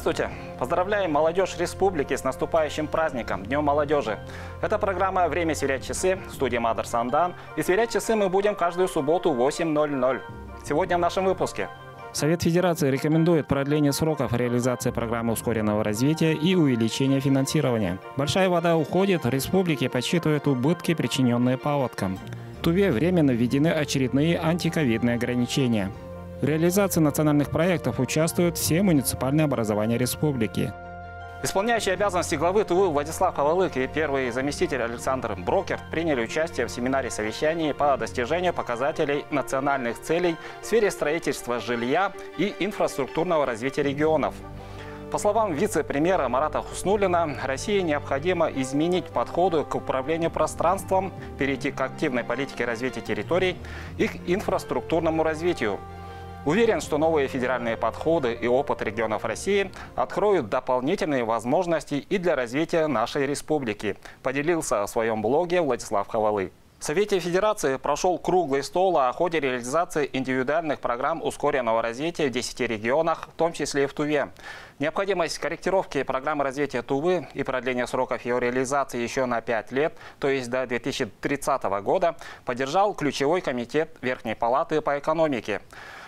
Здравствуйте! Поздравляем молодежь республики с наступающим праздником, Днем молодежи. Это программа «Время сверять часы», в студии Мадр Сандан. И сверять часы мы будем каждую субботу в 8:00. Сегодня в нашем выпуске. Совет Федерации рекомендует продление сроков реализации программы ускоренного развития и увеличения финансирования. Большая вода уходит, республики подсчитывают убытки, причиненные паводком. В Туве временно введены очередные антиковидные ограничения. В реализации национальных проектов участвуют все муниципальные образования республики. Исполняющий обязанности главы Тувы Владислав Хавалык и первый заместитель Александр Брокер приняли участие в семинаре совещании по достижению показателей национальных целей в сфере строительства жилья и инфраструктурного развития регионов. По словам вице-премьера Марата Хуснуллина, России необходимо изменить подходы к управлению пространством, перейти к активной политике развития территорий и к инфраструктурному развитию. Уверен, что новые федеральные подходы и опыт регионов России откроют дополнительные возможности и для развития нашей республики, поделился в своем блоге Владислав Хавалык. В Совете Федерации прошел круглый стол о ходе реализации индивидуальных программ ускоренного развития в 10 регионах, в том числе и в Туве. Необходимость корректировки программы развития Тувы и продления сроков ее реализации еще на 5 лет, то есть до 2030 года, поддержал ключевой комитет Верхней палаты по экономике.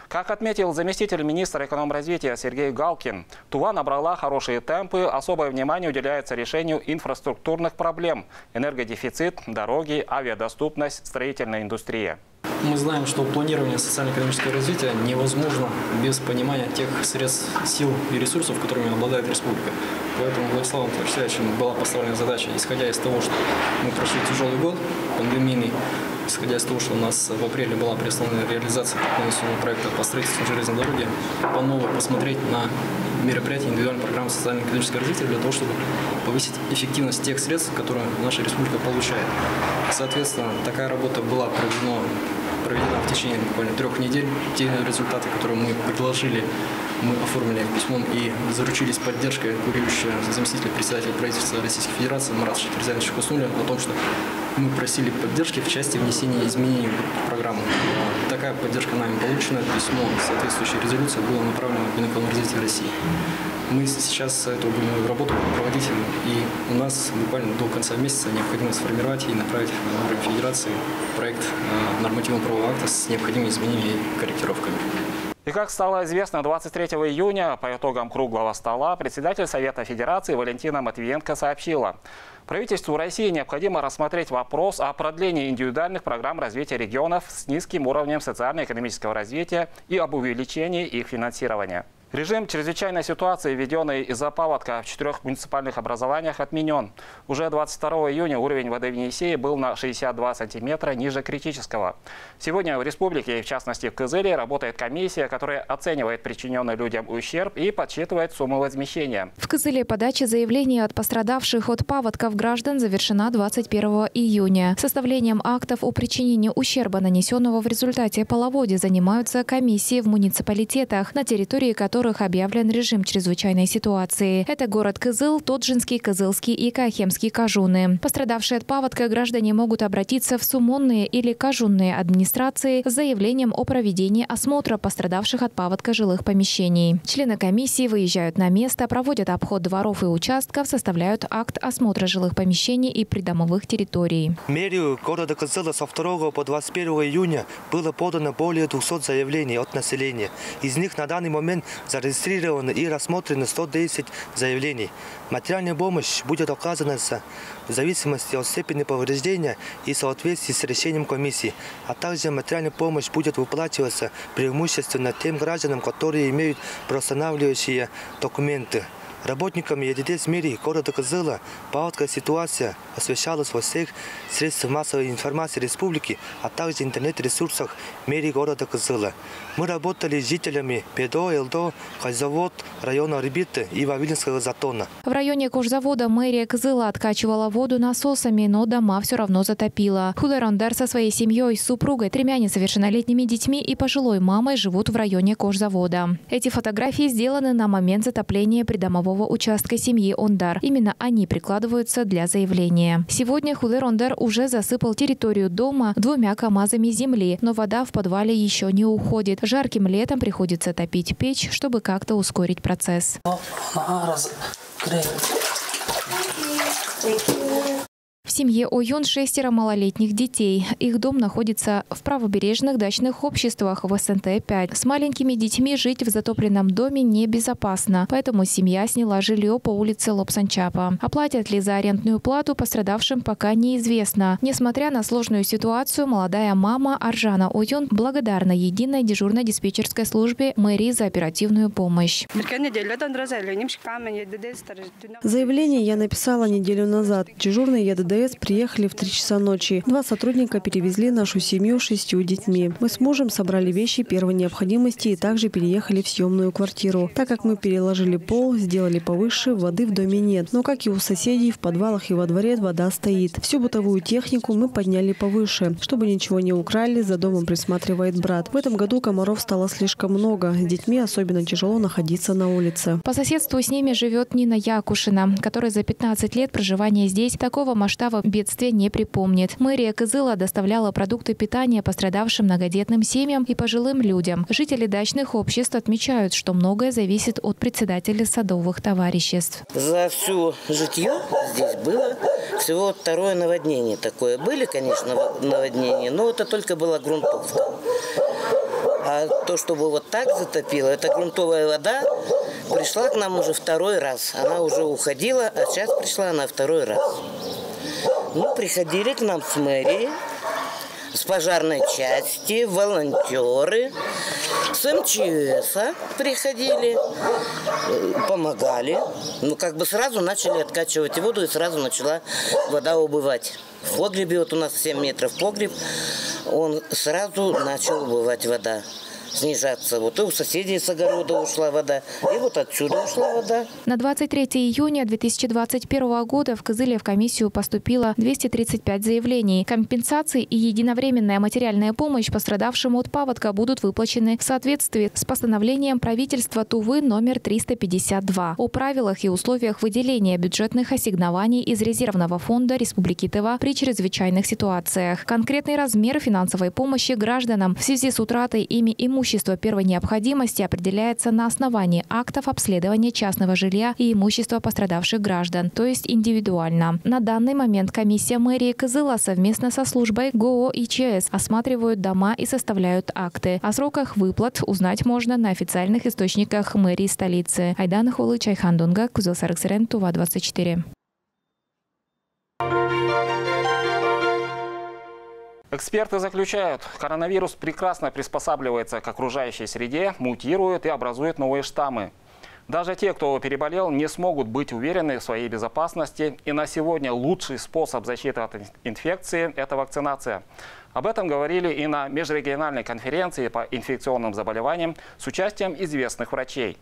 Как отметил заместитель министра экономразвития Сергей Галкин, Тува набрала хорошие темпы, особое внимание уделяется решению инфраструктурных проблем – энергодефицит, дороги, авиадоступность, строительная индустрия. Мы знаем, что планирование социально-экономического развития невозможно без понимания тех средств, сил и ресурсов, которыми обладает республика. Поэтому Владиславом Алексеевичем была поставлена задача, исходя из того, что мы прошли тяжелый год, пандемийный, исходя из того, что у нас в апреле была приостановлена реализация инвестиционного проекта по строительству железной дороги, по новой посмотреть на мероприятия индивидуальной программы социально-экономического развития для того, чтобы повысить эффективность тех средств, которые наша республика получает. Соответственно, такая работа была проведена в течение буквально 3 недель. Те результаты, которые мы предложили, мы оформили письмом и заручились поддержкой курирующего заместителя председателя правительства Российской Федерации Марата Шахерзяновича Хуснуллина о том, что мы просили поддержки в части внесения изменений в программу. Такая поддержка нами получена. Письмо, соответствующая резолюция была направлена в Минэкономразвитие России. Мы сейчас эту работу будем проводить, и у нас буквально до конца месяца необходимо сформировать и направить на уровень Федерации проект нормативно-правового акта с необходимыми изменениями и корректировками. И как стало известно, 23 июня по итогам круглого стола председатель Совета Федерации Валентина Матвиенко сообщила: правительству России необходимо рассмотреть вопрос о продлении индивидуальных программ развития регионов с низким уровнем социально-экономического развития и об увеличении их финансирования. Режим чрезвычайной ситуации, введенный из-за паводка в 4 муниципальных образованиях, отменен. Уже 22 июня уровень воды в Енисее был на 62 сантиметра ниже критического. Сегодня в республике, в частности в Кызыле, работает комиссия, которая оценивает причиненный людям ущерб и подсчитывает сумму возмещения. В Кызыле подача заявлений от пострадавших от паводков граждан завершена 21 июня. Составлением актов о причинении ущерба, нанесенного в результате половодья, занимаются комиссии в муниципалитетах, на территории которых объявлен режим чрезвычайной ситуации. Это город Кызыл, Тоджинский, Кызылский и Кахемский Кажуны. Пострадавшие от паводка граждане могут обратиться в Сумонные или Кажунные администрации с заявлением о проведении осмотра пострадавших от паводка жилых помещений. Члены комиссии выезжают на место, проводят обход дворов и участков, составляют акт осмотра жилых помещений и придомовых территорий. В мэрию города Кызыла со 2 по 21 июня было подано более 200 заявлений от населения. Из них на данный момент зарегистрировано и рассмотрено 110 заявлений. Материальная помощь будет оказана в зависимости от степени повреждения и в соответствии с решением комиссии. А также материальная помощь будет выплачиваться преимущественно тем гражданам, которые имеют приостанавливающие документы. Работниками ЕДД в мире города Кызыла паводковая ситуация освещалась во всех средствах массовой информации республики, а также интернет-ресурсах в мире города Кызыла. Мы работали с жителями Педо, Элдо, Кожзавод, района Рыбиты и Вавилинского затона. В районе Кожзавода мэрия Кызыла откачивала воду насосами, но дома все равно затопило. Хулерондар со своей семьей, супругой, 3 несовершеннолетними детьми и пожилой мамой живут в районе Кожзавода. Эти фотографии сделаны на момент затопления придомового придомового участка семьи Ондар. Именно они прикладываются для заявления. Сегодня Хулер Ондар уже засыпал территорию дома 2 КАМАЗами земли, но вода в подвале еще не уходит. Жарким летом приходится топить печь, чтобы как-то ускорить процесс. В семье Оюн 6 малолетних детей. Их дом находится в правобережных дачных обществах в СНТ-5. С маленькими детьми жить в затопленном доме небезопасно, поэтому семья сняла жилье по улице Лобсанчапа. Оплатят ли за арендную плату пострадавшим, пока неизвестно. Несмотря на сложную ситуацию, молодая мама Аржана Оюн благодарна единой дежурной диспетчерской службе мэрии за оперативную помощь. Заявление я написала неделю назад. Дежурный ЕДДС приехали в 3 часа ночи. 2 сотрудника перевезли нашу семью с 6 детьми. Мы с мужем собрали вещи первой необходимости и также переехали в съемную квартиру. Так как мы переложили пол, сделали повыше, воды в доме нет. Но, как и у соседей, в подвалах и во дворе вода стоит. Всю бытовую технику мы подняли повыше. Чтобы ничего не украли, за домом присматривает брат. В этом году комаров стало слишком много. С детьми особенно тяжело находиться на улице. По соседству с ними живет Нина Якушина, которая за 15 лет проживания здесь такого масштаба бедствия не припомнит. Мэрия Кызыла доставляла продукты питания пострадавшим многодетным семьям и пожилым людям. Жители дачных обществ отмечают, что многое зависит от председателя садовых товариществ. За всю житье здесь было всего 2-е наводнение такое. Были, конечно, наводнения, но это только была грунтовка. А то, чтобы вот так затопило, это грунтовая вода пришла к нам уже 2-й раз. Она уже уходила, а сейчас пришла она 2-й раз. Ну, приходили к нам с мэрии, с пожарной части, волонтеры, с МЧС приходили, помогали. Ну, как бы сразу начали откачивать воду, и сразу начала вода убывать. В погребе, вот у нас 7 метров погреб, он сразу начал убывать вода, снижаться. Вот и у соседей с огорода ушла вода, и вот отсюда ушла вода. На 23 июня 2021 года в Кызыле в комиссию поступило 235 заявлений. Компенсации и единовременная материальная помощь пострадавшим от паводка будут выплачены в соответствии с постановлением правительства Тувы номер 352 о правилах и условиях выделения бюджетных ассигнований из резервного фонда Республики Тыва при чрезвычайных ситуациях. Конкретный размер финансовой помощи гражданам в связи с утратой ими имущества первой необходимости определяется на основании актов обследования частного жилья и имущества пострадавших граждан, то есть индивидуально. На данный момент комиссия мэрии Кызыла совместно со службой ГО ИЧС осматривают дома и составляют акты. О сроках выплат узнать можно на официальных источниках мэрии столицы. Айдан Холы, Чайхан Дунга, Кузылсарыксырен, Тува 24. Эксперты заключают, коронавирус прекрасно приспосабливается к окружающей среде, мутирует и образует новые штаммы. Даже те, кто переболел, не смогут быть уверены в своей безопасности. И на сегодня лучший способ защиты от инфекции – это вакцинация. Об этом говорили и на межрегиональной конференции по инфекционным заболеваниям с участием известных врачей.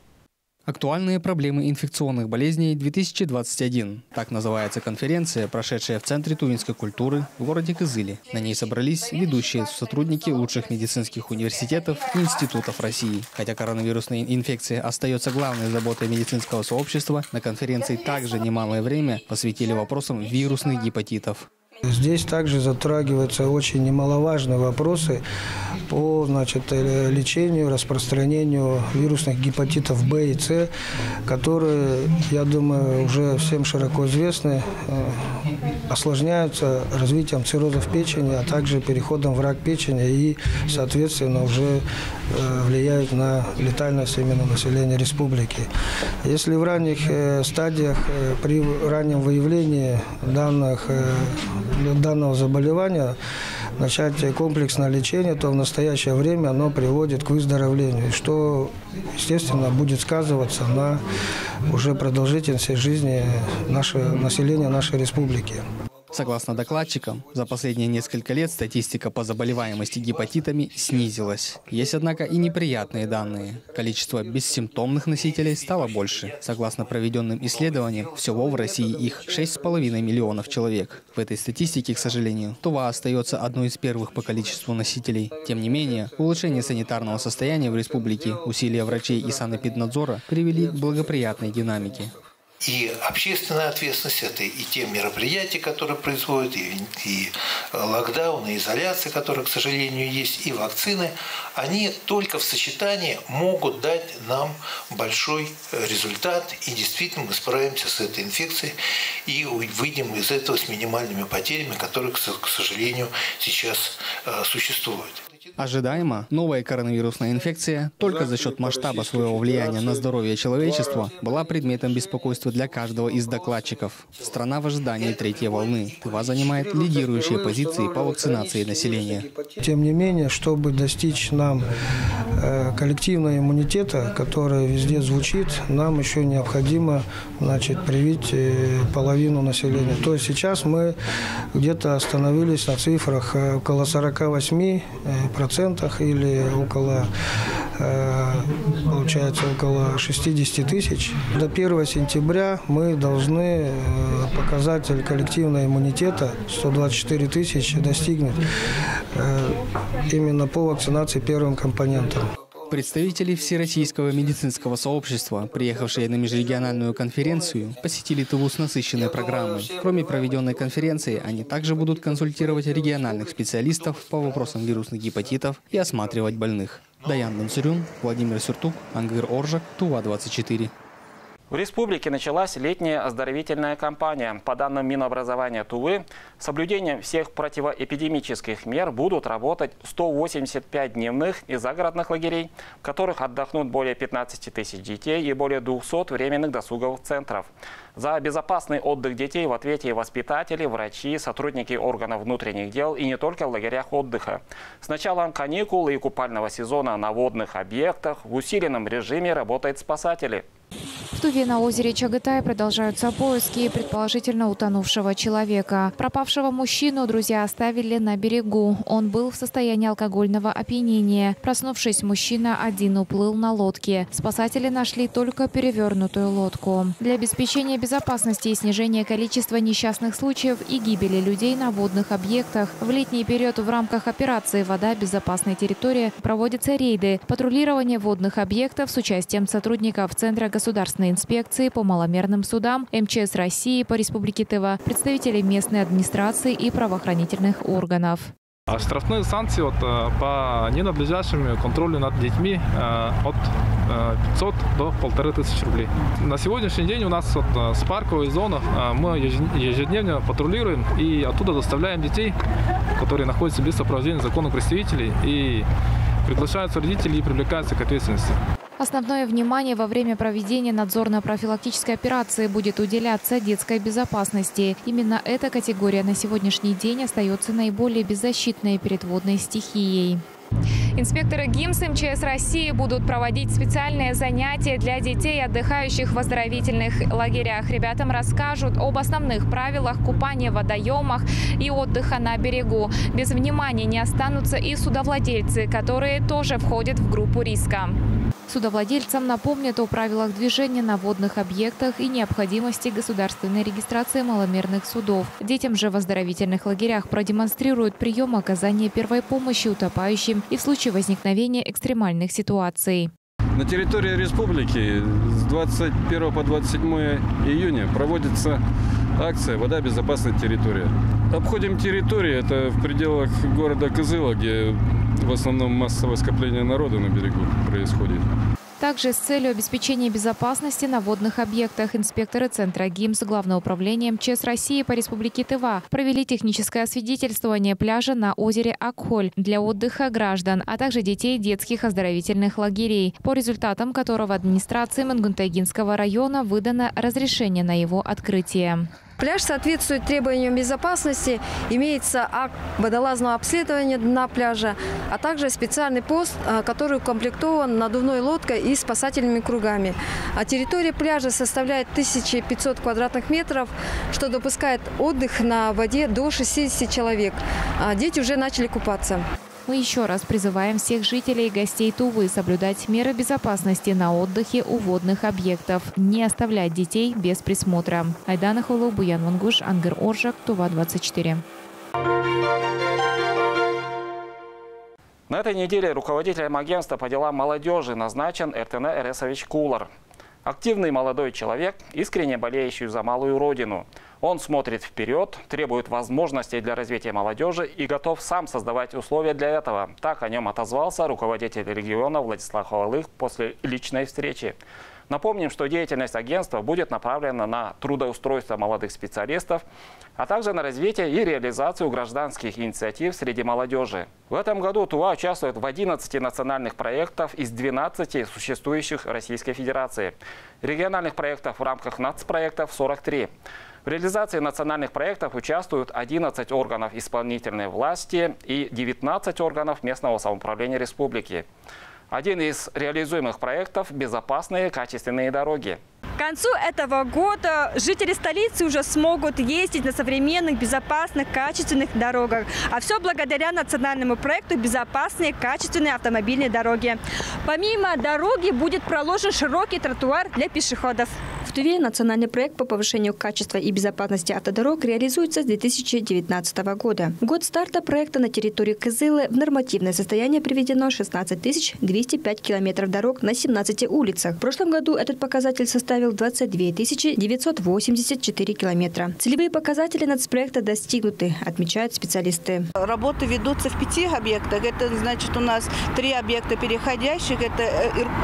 Актуальные проблемы инфекционных болезней 2021. Так называется конференция, прошедшая в Центре тувинской культуры в городе Кызыле. На ней собрались ведущие сотрудники лучших медицинских университетов и институтов России. Хотя коронавирусная инфекция остается главной заботой медицинского сообщества, на конференции также немалое время посвятили вопросам вирусных гепатитов. Здесь также затрагиваются очень немаловажные вопросы по лечению, распространению вирусных гепатитов Б и С, которые, я думаю, уже всем широко известны, осложняются развитием циррозов печени, а также переходом в рак печени и, соответственно, уже влияют на летальность именно населения республики. Если в ранних стадиях, при раннем выявлении данного заболевания начать комплексное лечение, то в настоящее время оно приводит к выздоровлению, что, естественно, будет сказываться на уже продолжительности жизни населения нашей республики. Согласно докладчикам, за последние несколько лет статистика по заболеваемости гепатитами снизилась. Есть, однако, и неприятные данные. Количество бессимптомных носителей стало больше. Согласно проведенным исследованиям, всего в России их 6,5 миллионов человек. В этой статистике, к сожалению, Тува остается одной из первых по количеству носителей. Тем не менее, улучшение санитарного состояния в республике, усилия врачей и санэпиднадзора привели к благоприятной динамике. и общественная ответственность, это и те мероприятия, которые производят, и локдаун, и изоляция, которая, к сожалению, есть, и вакцины, они только в сочетании могут дать нам большой результат, и действительно мы справимся с этой инфекцией и выйдем из этого с минимальными потерями, которые, к сожалению, сейчас существуют. Ожидаемо, новая коронавирусная инфекция только за счет масштаба своего влияния на здоровье человечества была предметом беспокойства для каждого из докладчиков. Страна в ожидании третьей волны. Тыва занимает лидирующие позиции по вакцинации населения. Тем не менее, чтобы достичь нам коллективного иммунитета, который везде звучит, нам еще необходимо привить половину населения. То есть сейчас мы где-то остановились на цифрах около 48%. Или получается около 60 тысяч. До 1 сентября мы должны показатель коллективного иммунитета 124 тысячи достигнуть именно по вакцинации первым компонентом. Представители Всероссийского медицинского сообщества, приехавшие на межрегиональную конференцию, посетили Тыву с насыщенной программой. Кроме проведенной конференции, они также будут консультировать региональных специалистов по вопросам вирусных гепатитов и осматривать больных. Даян Бансурюн, Владимир Сюртук, Ангыр Оржак, Тува-24. В республике началась летняя оздоровительная кампания. По данным Минобразования Тувы, с соблюдением всех противоэпидемических мер будут работать 185 дневных и загородных лагерей, в которых отдохнут более 15 тысяч детей и более 200 временных досуговых центров. За безопасный отдых детей в ответе воспитатели, врачи, сотрудники органов внутренних дел и не только в лагерях отдыха. С началом каникул и купального сезона на водных объектах в усиленном режиме работают спасатели. В Туве на озере Чагатай продолжаются поиски предположительно утонувшего человека. Пропавшего мужчину друзья оставили на берегу. Он был в состоянии алкогольного опьянения. Проснувшись, мужчина один уплыл на лодке. Спасатели нашли только перевернутую лодку. Для обеспечения безопасности и снижения количества несчастных случаев и гибели людей на водных объектах в летний период в рамках операции «Вода. Безопасная территория» проводятся рейды, патрулирование водных объектов с участием сотрудников Центра государственной инспекции по маломерным судам, МЧС России по Республике Тыва, представителей местной администрации и правоохранительных органов. Штрафные санкции по ненадлежащему контролю над детьми от 500 до 1500 рублей. На сегодняшний день у нас с парковой зоны мы ежедневно патрулируем и оттуда доставляем детей, которые находятся без сопровождения законных представителей, и приглашаются родители и привлекаются к ответственности. Основное внимание во время проведения надзорно-профилактической операции будет уделяться детской безопасности. Именно эта категория на сегодняшний день остается наиболее беззащитной перед водной стихией. Инспекторы ГИМС МЧС России будут проводить специальные занятия для детей, отдыхающих в оздоровительных лагерях. Ребятам расскажут об основных правилах купания в водоемах и отдыха на берегу. Без внимания не останутся и судовладельцы, которые тоже входят в группу риска. Судовладельцам напомнят о правилах движения на водных объектах и необходимости государственной регистрации маломерных судов. Детям же в оздоровительных лагерях продемонстрируют прием оказания первой помощи утопающим и в случае возникновения экстремальных ситуаций. На территории республики с 21 по 27 июня проводится акция «Вода. Безопасная территория». Обходим территорию, это в пределах города Кызыла, где в основном массовое скопление народа на берегу происходит. Также с целью обеспечения безопасности на водных объектах инспекторы Центра ГИМС Главного управления МЧС России по Республике Тыва провели техническое освидетельствование пляжа на озере Акхоль для отдыха граждан, а также детей детских оздоровительных лагерей, по результатам которого администрации Мангунтайгинского района выдано разрешение на его открытие. Пляж соответствует требованиям безопасности, имеется акт водолазного обследования дна пляжа, а также специальный пост, который укомплектован надувной лодкой и спасательными кругами. А территория пляжа составляет 1500 квадратных метров, что допускает отдых на воде до 60 человек. А дети уже начали купаться. Мы еще раз призываем всех жителей и гостей Тувы соблюдать меры безопасности на отдыхе у водных объектов, не оставлять детей без присмотра. Айдана Хулу, Буян Вангуш, Ангыр Оржак, Тува-24. На этой неделе руководителем агентства по делам молодежи назначен Эртене Эресович Кулар. Активный молодой человек, искренне болеющий за малую родину. Он смотрит вперед, требует возможностей для развития молодежи и готов сам создавать условия для этого. Так о нем отозвался руководитель региона Владислав Ховалых после личной встречи. Напомним, что деятельность агентства будет направлена на трудоустройство молодых специалистов, а также на развитие и реализацию гражданских инициатив среди молодежи. В этом году Тува участвует в 11 национальных проектах из 12 существующих в Российской Федерации. Региональных проектов в рамках нацпроектов 43. В реализации национальных проектов участвуют 11 органов исполнительной власти и 19 органов местного самоуправления республики. Один из реализуемых проектов – безопасные качественные дороги. К концу этого года жители столицы уже смогут ездить на современных, безопасных, качественных дорогах. А все благодаря национальному проекту «Безопасные, качественные автомобильные дороги». Помимо дороги будет проложен широкий тротуар для пешеходов. В Туве национальный проект по повышению качества и безопасности автодорог реализуется с 2019 года. В год старта проекта на территории Кызылы в нормативное состояние приведено 16 205 километров дорог на 17 улицах. В прошлом году этот показатель составил 22 984 километра. Целевые показатели нацпроекта достигнуты, отмечают специалисты. Работы ведутся в 5 объектах. Это значит у нас 3 объекта переходящих. Это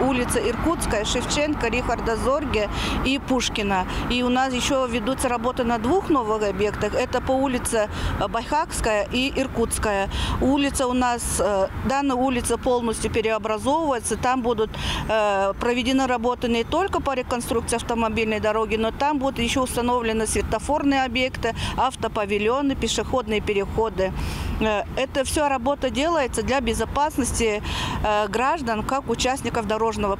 улица Иркутская, Шевченко, Рихарда Зорге и Пушкина. И у нас еще ведутся работы на 2 новых объектах. Это по улице Байхакская и Иркутская. Улица у нас, данная улица полностью переобразовывается. Там будут проведены работы не только по реконструкции автомобильной дороги, но там будут еще установлены светофорные объекты, автопавильоны, пешеходные переходы. Это все работа делается для безопасности граждан, как участников дорожного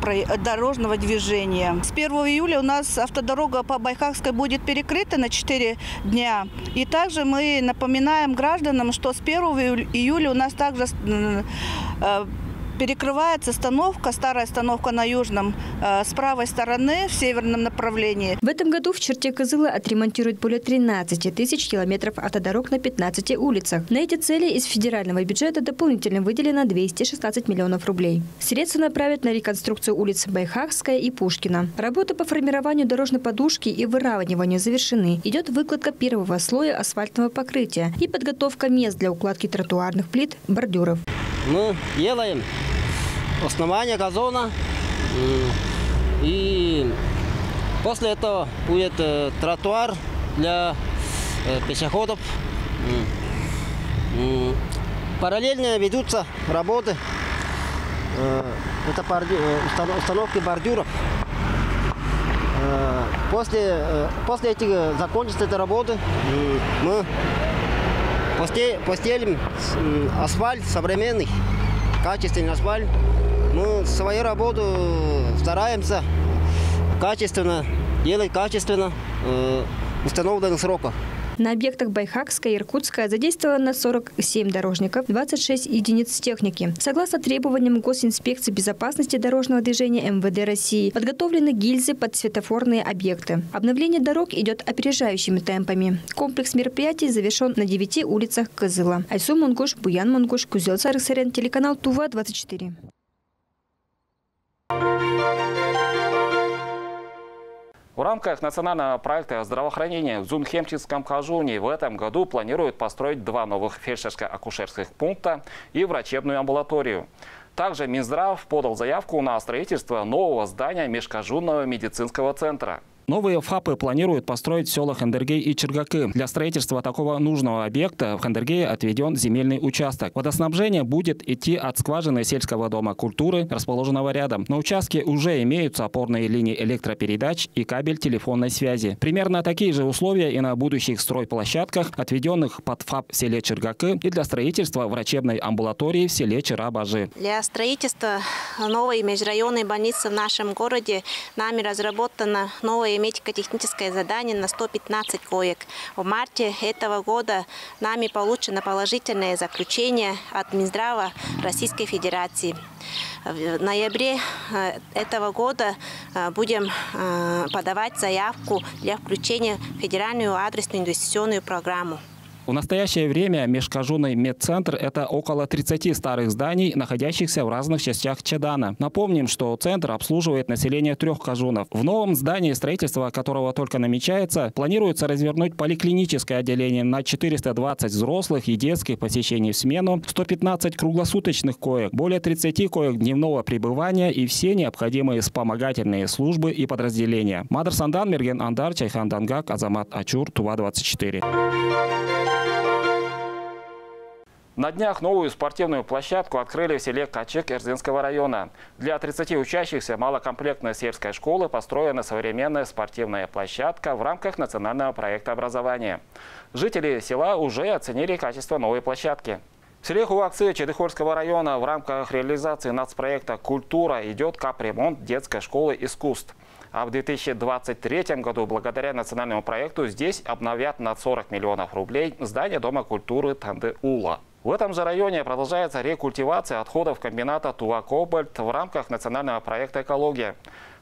движения. С 1 июля у нас автодорога по Байхакской будет перекрыта на 4 дня. И также мы напоминаем гражданам, что с 1 июля у нас также перекрывается остановка, старая остановка на южном, с правой стороны, в северном направлении. В этом году в черте Кызылы отремонтируют более 13 тысяч километров автодорог на 15 улицах. На эти цели из федерального бюджета дополнительно выделено 216 миллионов рублей. Средства направят на реконструкцию улиц Байхакская и Пушкина. Работы по формированию дорожной подушки и выравниванию завершены. Идет выкладка первого слоя асфальтного покрытия и подготовка мест для укладки тротуарных плит, бордюров. Мы делаем основание газона, и после этого будет тротуар для пешеходов. Параллельно ведутся работы, это установки бордюров. После этих закончится эта работа, мы постелим асфальт современный, качественный асфальт. Мы свою работу стараемся качественно делать, качественно в установленных сроках. На объектах Байхакская и Иркутская задействовано 47 дорожников, 26 единиц техники. Согласно требованиям Госинспекции безопасности дорожного движения МВД России, подготовлены гильзы под светофорные объекты. Обновление дорог идет опережающими темпами. Комплекс мероприятий завершен на 9 улицах Кызыла. Айсу Мунгуш, Буян Мунгуш, Кузел Сарыксарян, телеканал Тува 24. В рамках национального проекта здравоохранения в Зунхемчинском Кажуне в этом году планируют построить 2 новых фельдшерско-акушерских пункта и врачебную амбулаторию. Также Минздрав подал заявку на строительство нового здания межкажунного медицинского центра. Новые ФАПы планируют построить в селах Хандергей и Чергакы. Для строительства такого нужного объекта в Хандергее отведен земельный участок. Водоснабжение будет идти от скважины сельского дома культуры, расположенного рядом. На участке уже имеются опорные линии электропередач и кабель телефонной связи. Примерно такие же условия и на будущих стройплощадках, отведенных под ФАП в селе Чергакы, и для строительства врачебной амбулатории в селе Чарабажи. Для строительства новой межрайонной больницы в нашем городе нами разработана новая медико-техническое задание на 115 коек. В марте этого года нами получено положительное заключение от Минздрава Российской Федерации. В ноябре этого года будем подавать заявку для включения в федеральную адресную инвестиционную программу. В настоящее время Межкажунный медцентр – это около 30 старых зданий, находящихся в разных частях Чадана. Напомним, что центр обслуживает население 3 кажунов. В новом здании, строительство которого только намечается, планируется развернуть поликлиническое отделение на 420 взрослых и детских посещений в смену, 115 круглосуточных коек, более 30 коек дневного пребывания и все необходимые вспомогательные службы и подразделения. Мадр Сандан, Мерген Андар, Чайхан Дангак, Азамат Ачур, Тува-24. На днях новую спортивную площадку открыли в селе Качек Эрзинского района. Для 30 учащихся малокомплектной сельской школы построена современная спортивная площадка в рамках национального проекта образования. Жители села уже оценили качество новой площадки. В селе Хуваксы Чедыхорского района в рамках реализации нацпроекта «Культура» идет капремонт детской школы искусств. А в 2023 году, благодаря национальному проекту, здесь обновят на 40 миллионов рублей здание Дома культуры Танды-Ула. В этом же районе продолжается рекультивация отходов комбината Тува-Кобальт в рамках национального проекта «Экология».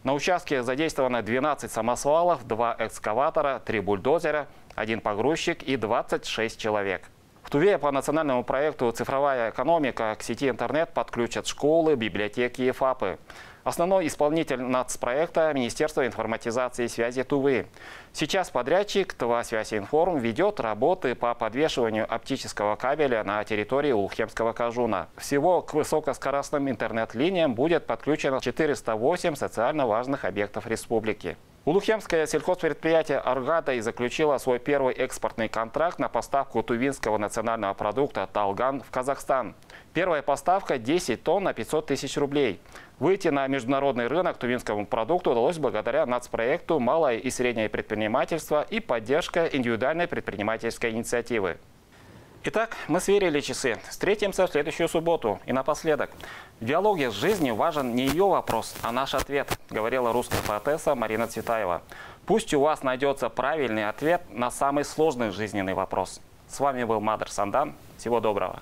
На участке задействовано 12 самосвалов, 2 экскаватора, 3 бульдозера, 1 погрузчик и 26 человек. В Туве по национальному проекту «Цифровая экономика» к сети интернет подключат школы, библиотеки и ФАПы. Основной исполнитель нацпроекта – Министерство информатизации и связи Тувы. Сейчас подрядчик Тува-Связь-Информ ведет работы по подвешиванию оптического кабеля на территории Улухемского кажуна. Всего к высокоскоростным интернет-линиям будет подключено 408 социально важных объектов республики. Улухемское сельхозпредприятие «Аргата» заключило свой первый экспортный контракт на поставку тувинского национального продукта «Талган» в Казахстан. Первая поставка – 10 тонн на 500 тысяч рублей. Выйти на международный рынок тувинскому продукту удалось благодаря нацпроекту «Малое и среднее предпринимательство» и поддержка индивидуальной предпринимательской инициативы. Итак, мы сверили часы. Встретимся в следующую субботу. И напоследок. В диалоге с жизнью важен не ее вопрос, а наш ответ, говорила русская поэтесса Марина Цветаева. Пусть у вас найдется правильный ответ на самый сложный жизненный вопрос. С вами был Мадр Сандан. Всего доброго.